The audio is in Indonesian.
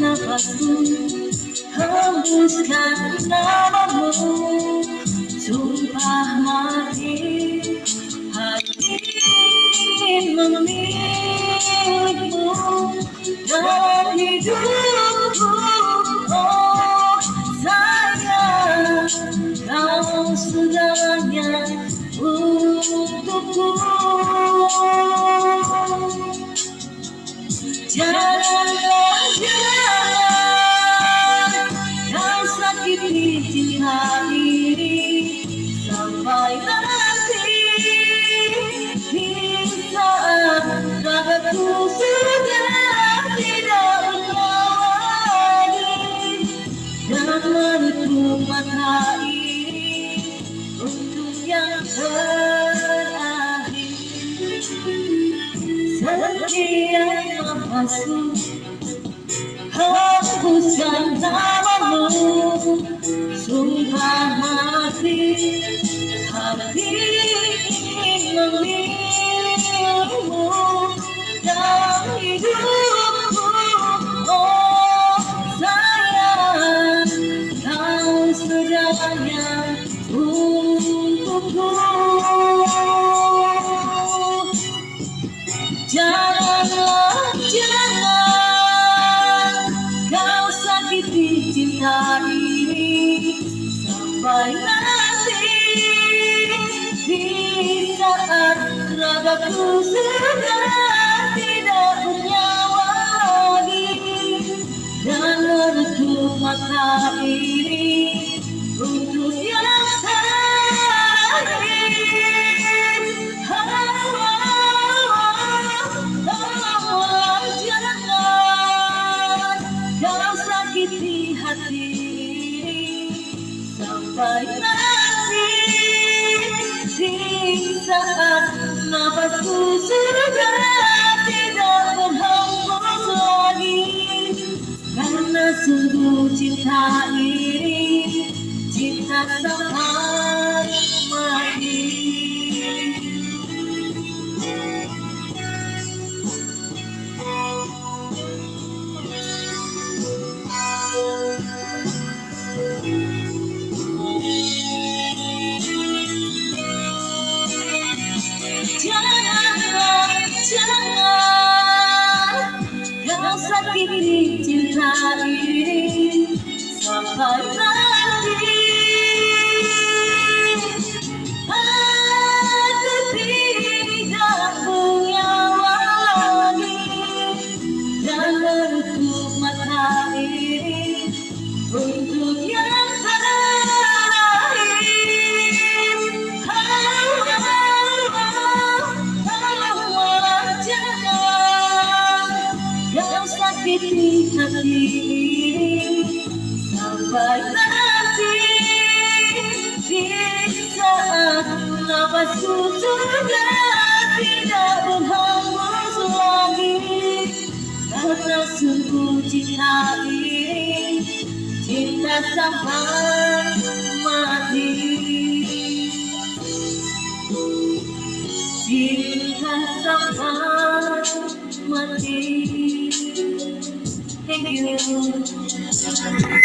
nafasku, hembuskan namamu, sumpah mati hati memilihmu dalam hidupku. Oh sayang, kau segalanya untukku. Janganlah, jangan kau sakiti cinta ini sampai nanti di saat ragaku sudah tidak bernyawa lagi, dan menutup mata ini untuk yang terakhir. Sekian nafasku, hembuskan namamu, sumpah mati hati memilihmu dalam hidupku. Oh sayang, kau segalanya untukku. Janganlah, jangan kau sakiti cinta ini sampai nanti di saat ragaku sudah tidak bernyawa lagi, dan menutup mata ini untuk yang terakhir. Sakiti hati ini sampai nanti di saat nafasku sudah tidak berhembus lagi, karena sungguh cinta ini cinta sampai mati. Janganlah, jangan kau sakiti cinta ini sampai nanti aku tidak bernyawa lagi, dan menutup mata ini untuk yang terakhir. Sakiti hati ini sampai nanti di saat nafasku sudah tidak berhembus lagi, karena sungguh cinta ini cinta sampai mati. Cinta sampai mati. Thank you.